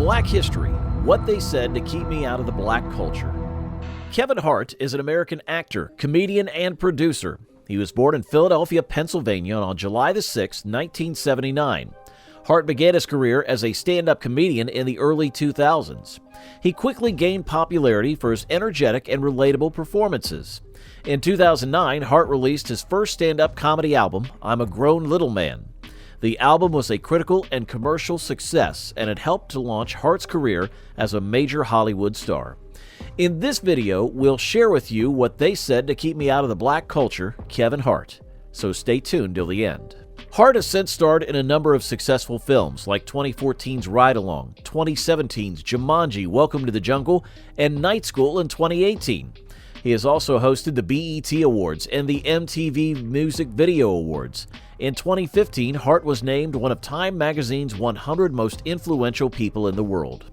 Black history, what they said to keep me out of the black culture. Kevin Hart is an American actor, comedian, and producer. He was born in Philadelphia, Pennsylvania on July 6, 1979. Hart began his career as a stand-up comedian in the early 2000s. He quickly gained popularity for his energetic and relatable performances. In 2009, Hart released his first stand-up comedy album, I'm a Grown Little Man. The album was a critical and commercial success, and it helped to launch Hart's career as a major Hollywood star. In this video, we'll share with you what they said to keep me out of the black culture, Kevin Hart. So stay tuned till the end. Hart has since starred in a number of successful films like 2014's Ride Along, 2017's Jumanji: Welcome to the Jungle, and Night School in 2018. He has also hosted the BET Awards and the MTV Music Video Awards. In 2015, Hart was named one of Time magazine's 100 most influential people in the world.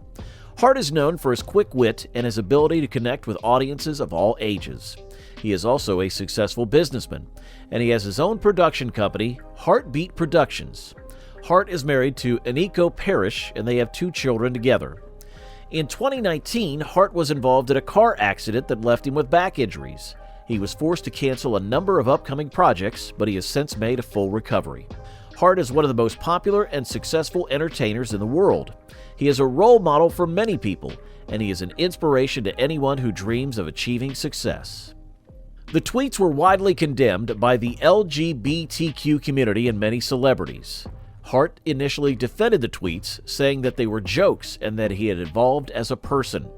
Hart is known for his quick wit and his ability to connect with audiences of all ages. He is also a successful businessman, and he has his own production company, Heartbeat Productions. Hart is married to Aniko Parrish, and they have 2 children together. In 2019, Hart was involved in a car accident that left him with back injuries. He was forced to cancel a number of upcoming projects, but he has since made a full recovery. Hart is one of the most popular and successful entertainers in the world. He is a role model for many people, and he is an inspiration to anyone who dreams of achieving success. The tweets were widely condemned by the LGBTQ community and many celebrities. Hart initially defended the tweets, saying that they were jokes and that he had evolved as a person.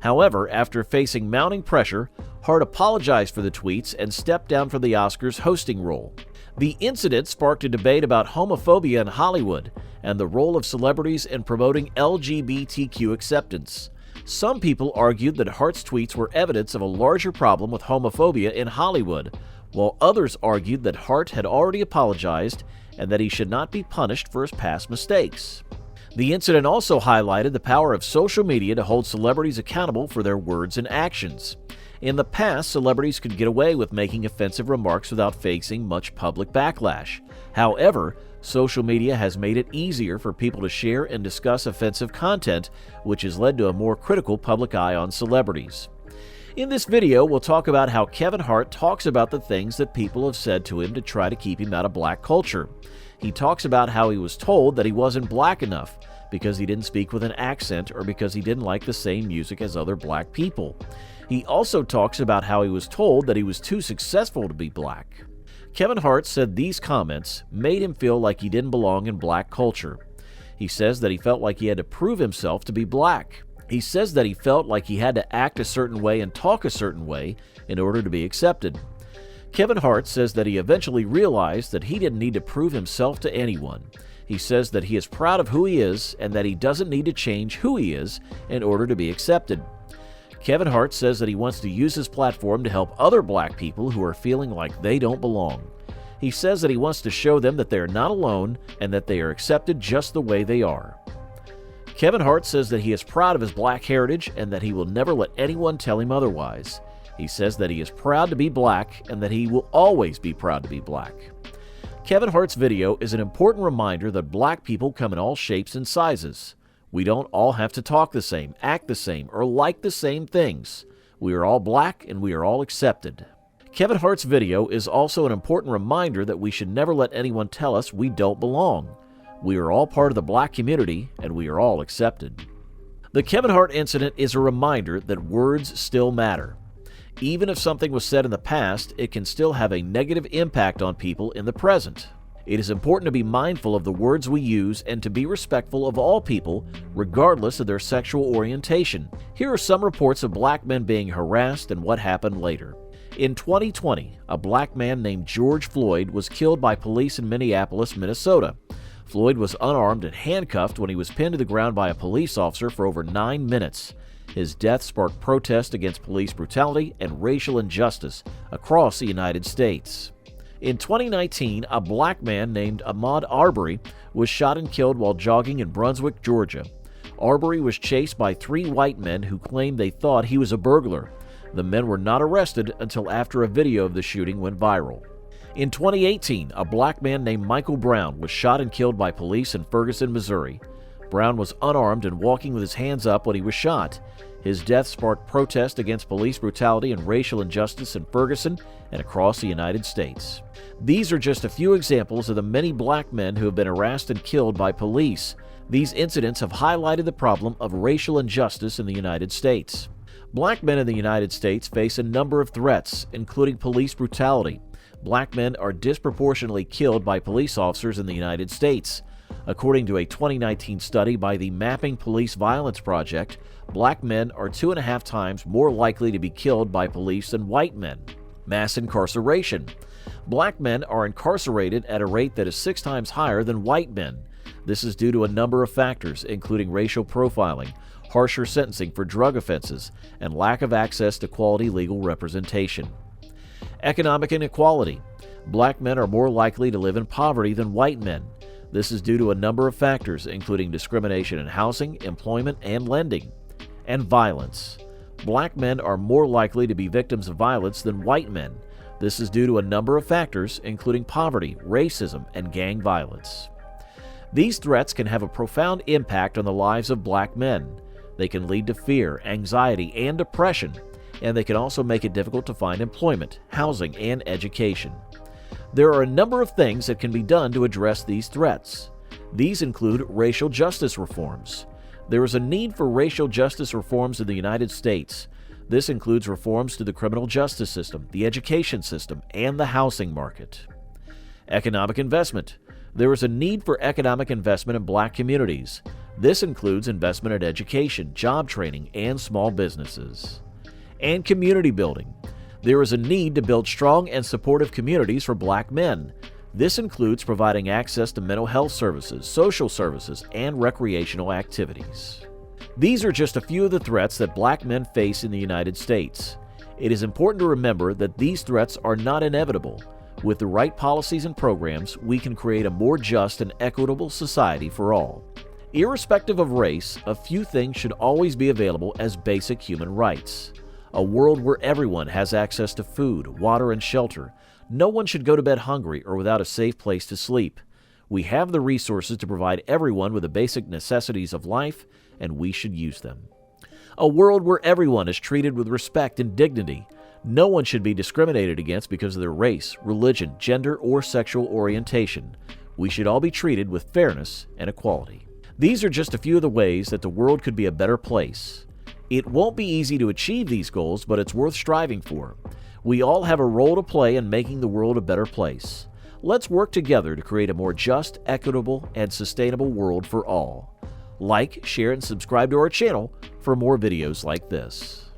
However, after facing mounting pressure, Hart apologized for the tweets and stepped down from the Oscars hosting role. The incident sparked a debate about homophobia in Hollywood and the role of celebrities in promoting LGBTQ acceptance. Some people argued that Hart's tweets were evidence of a larger problem with homophobia in Hollywood, while others argued that Hart had already apologized and that he should not be punished for his past mistakes. The incident also highlighted the power of social media to hold celebrities accountable for their words and actions. In the past, celebrities could get away with making offensive remarks without facing much public backlash. However, social media has made it easier for people to share and discuss offensive content, which has led to a more critical public eye on celebrities. In this video, we'll talk about how Kevin Hart talks about the things that people have said to him to try to keep him out of black culture. He talks about how he was told that he wasn't black enough because he didn't speak with an accent or because he didn't like the same music as other black people. He also talks about how he was told that he was too successful to be black. Kevin Hart said these comments made him feel like he didn't belong in black culture. He says that he felt like he had to prove himself to be black. He says that he felt like he had to act a certain way and talk a certain way in order to be accepted. Kevin Hart says that he eventually realized that he didn't need to prove himself to anyone. He says that he is proud of who he is and that he doesn't need to change who he is in order to be accepted. Kevin Hart says that he wants to use his platform to help other black people who are feeling like they don't belong. He says that he wants to show them that they are not alone and that they are accepted just the way they are. Kevin Hart says that he is proud of his black heritage and that he will never let anyone tell him otherwise. He says that he is proud to be black and that he will always be proud to be black. Kevin Hart's video is an important reminder that black people come in all shapes and sizes. We don't all have to talk the same, act the same, or like the same things. We are all black and we are all accepted. Kevin Hart's video is also an important reminder that we should never let anyone tell us we don't belong. We are all part of the black community and we are all accepted. The Kevin Hart incident is a reminder that words still matter. Even if something was said in the past, it can still have a negative impact on people in the present. It is important to be mindful of the words we use and to be respectful of all people, regardless of their sexual orientation. Here are some reports of black men being harassed and what happened later. In 2020, a black man named George Floyd was killed by police in Minneapolis, Minnesota. Floyd was unarmed and handcuffed when he was pinned to the ground by a police officer for over 9 minutes. His death sparked protest against police brutality and racial injustice across the United States. In 2019, a black man named Ahmaud Arbery was shot and killed while jogging in Brunswick, Georgia. Arbery was chased by 3 white men who claimed they thought he was a burglar. The men were not arrested until after a video of the shooting went viral. In 2018, a black man named Michael Brown was shot and killed by police in Ferguson, Missouri. Brown was unarmed and walking with his hands up when he was shot. His death sparked protest against police brutality and racial injustice in Ferguson and across the United States. These are just a few examples of the many black men who have been harassed and killed by police. These incidents have highlighted the problem of racial injustice in the United States. Black men in the United States face a number of threats, including police brutality. Black men are disproportionately killed by police officers in the United States. According to a 2019 study by the Mapping Police Violence Project, black men are 2.5 times more likely to be killed by police than white men. Mass incarceration. Black men are incarcerated at a rate that is 6 times higher than white men. This is due to a number of factors, including racial profiling, harsher sentencing for drug offenses, and lack of access to quality legal representation. Economic inequality. Black men are more likely to live in poverty than white men. This is due to a number of factors, including discrimination in housing, employment, and lending. And violence. Black men are more likely to be victims of violence than white men. This is due to a number of factors, including poverty, racism, and gang violence. These threats can have a profound impact on the lives of black men. They can lead to fear, anxiety, and depression, and they can also make it difficult to find employment, housing, and education. There are a number of things that can be done to address these threats. These include racial justice reforms. There is a need for racial justice reforms in the United States. This includes reforms to the criminal justice system, the education system, and the housing market. Economic investment. There is a need for economic investment in black communities. This includes investment in education, job training, and small businesses. And community building. There is a need to build strong and supportive communities for black men. This includes providing access to mental health services, social services, and recreational activities. These are just a few of the threats that black men face in the United States. It is important to remember that these threats are not inevitable. With the right policies and programs, we can create a more just and equitable society for all. Irrespective of race, a few things should always be available as basic human rights. A world where everyone has access to food, water, and shelter. No one should go to bed hungry or without a safe place to sleep. We have the resources to provide everyone with the basic necessities of life, and we should use them. A world where everyone is treated with respect and dignity. No one should be discriminated against because of their race, religion, gender, or sexual orientation. We should all be treated with fairness and equality. These are just a few of the ways that the world could be a better place. It won't be easy to achieve these goals, but it's worth striving for. We all have a role to play in making the world a better place. Let's work together to create a more just, equitable, and sustainable world for all. Like, share, and subscribe to our channel for more videos like this.